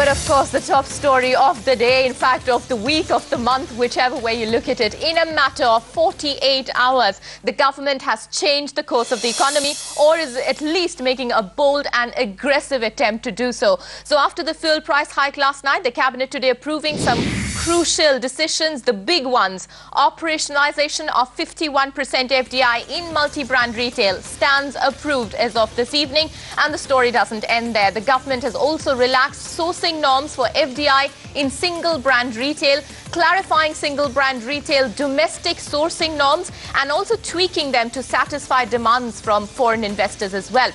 But of course, the top story of the day, in fact, of the week, of the month, whichever way you look at it, in a matter of 48 hours, the government has changed the course of the economy, or is at least making a bold and aggressive attempt to do so. So after the fuel price hike last night, the cabinet today approving some crucial decisions, the big ones. Operationalization of 51% FDI in multi-brand retail stands approved as of this evening, and the story doesn't end there. The government has also relaxed sourcing norms for FDI in single brand retail, clarifying single brand retail domestic sourcing norms and also tweaking them to satisfy demands from foreign investors as well.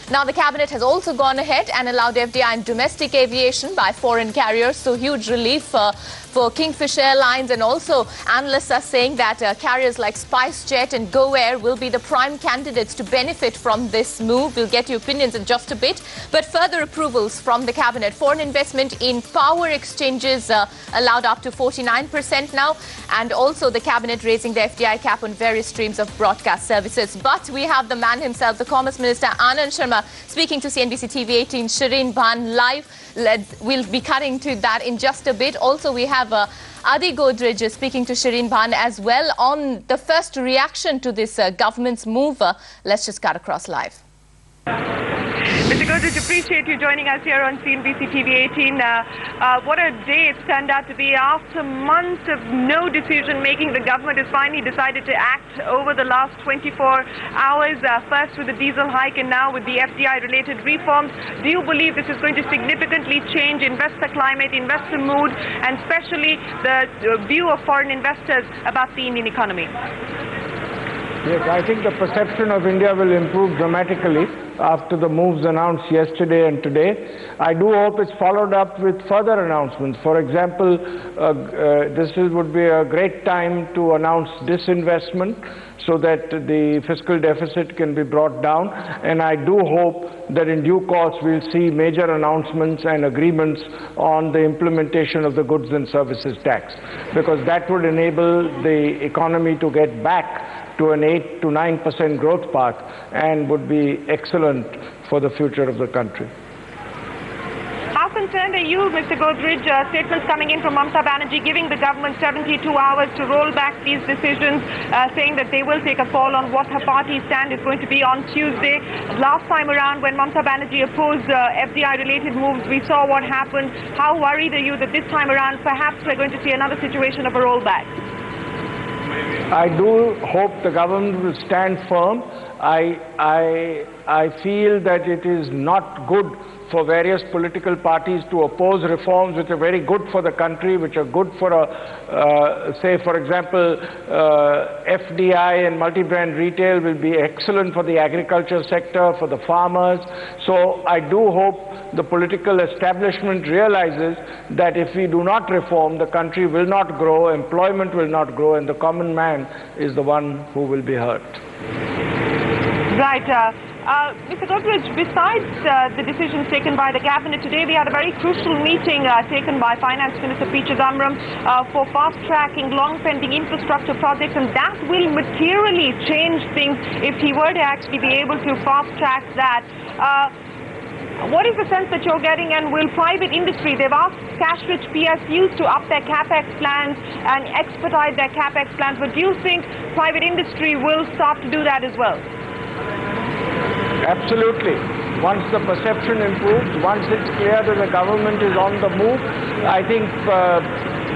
Now, the cabinet has also gone ahead and allowed FDI in domestic aviation by foreign carriers, so huge relief for Kingfisher Airlines, and also analysts are saying that carriers like SpiceJet and GoAir will be the prime candidates to benefit from this move. We'll get your opinions in just a bit. But further approvals from the cabinet. Foreign investment in power exchanges allowed up to 49% now, and also the cabinet raising the FDI cap on various streams of broadcast services. But we have the man himself, the Commerce Minister Anand Sharma, speaking to CNBC TV 18, Shireen Bhan live. We'll be cutting to that in just a bit. Also, we have Godrej speaking to Shireen Bhan as well on the first reaction to this government's move. Let's just cut across live. Mr. Godrej, appreciate you joining us here on CNBC TV 18. What a day it's turned out to be. After months of no decision-making, the government has finally decided to act over the last 24 hours, first with the diesel hike and now with the FDI-related reforms. Do you believe this is going to significantly change investor climate, investor mood, and especially the view of foreign investors about the Indian economy? Yes, I think the perception of India will improve dramatically after the moves announced yesterday and today. I do hope it's followed up with further announcements. For example, this would be a great time to announce disinvestment so that the fiscal deficit can be brought down. And I do hope that in due course we'll see major announcements and agreements on the implementation of the goods and services tax, because that would enable the economy to get back to an 8 to 9% growth path and would be excellent for the future of the country. How concerned are you, Mr. Godrej? Statements coming in from Mamata Banerjee giving the government 72 hours to roll back these decisions, saying that they will take a call on what her party's stand is going to be on Tuesday. Last time around, when Mamata Banerjee opposed FDI-related moves, we saw what happened. How worried are you that this time around perhaps we're going to see another situation of a rollback? I do hope the government will stand firm. I feel that it is not good for various political parties to oppose reforms which are very good for the country, which are good for, say, for example, FDI and multi-brand retail will be excellent for the agriculture sector, for the farmers. So I do hope the political establishment realizes that if we do not reform, the country will not grow, employment will not grow, and the common man is the one who will be hurt. Right. Mr. Godrej, besides the decisions taken by the cabinet today, we had a very crucial meeting taken by Finance Minister P. Chidambaram for fast-tracking long-pending infrastructure projects, and that will materially change things if he were to actually be able to fast-track that. What is the sense that you're getting, and will private industry, they've asked cash-rich PSUs to up their capex plans and expedite their capex plans, but do you think private industry will start to do that as well? Absolutely. Once the perception improves, once it's clear that the government is on the move, I think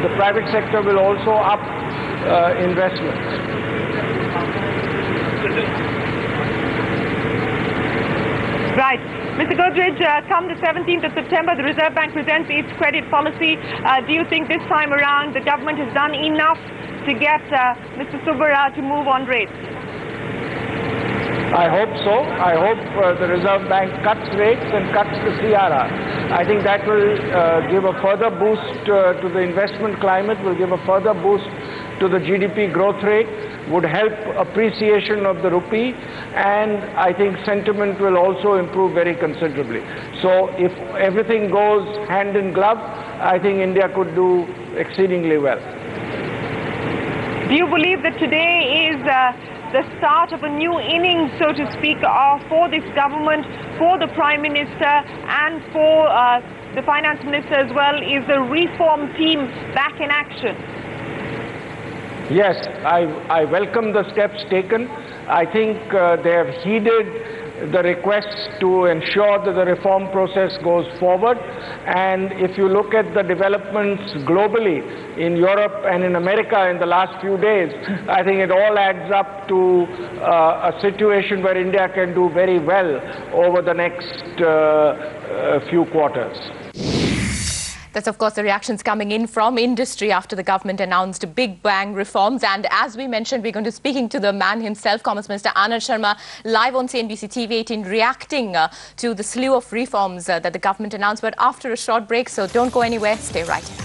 the private sector will also up investments. Right. Mr. Godrej, come the 17th of September, the Reserve Bank presents its credit policy. Do you think this time around the government has done enough to get Mr. Subbara to move on rates? I hope so. I hope the Reserve Bank cuts rates and cuts the CRR. I think that will give a further boost to the investment climate, will give a further boost to the GDP growth rate, would help appreciation of the rupee, and I think sentiment will also improve very considerably. So if everything goes hand in glove, I think India could do exceedingly well. Do you believe that today is the start of a new innings, so to speak, for this government, for the Prime Minister, and for the finance minister as well. Is the reform team back in action? Yes, I welcome the steps taken. I think they have heeded the requests to ensure that the reform process goes forward. And if you look at the developments globally in Europe and in America in the last few days, I think it all adds up to a situation where India can do very well over the next few quarters. That's, of course, the reactions coming in from industry after the government announced big bang reforms. And as we mentioned, we're going to be speaking to the man himself, Commerce Minister Anand Sharma, live on CNBC TV 18, reacting to the slew of reforms that the government announced. But after a short break, so don't go anywhere, stay right here.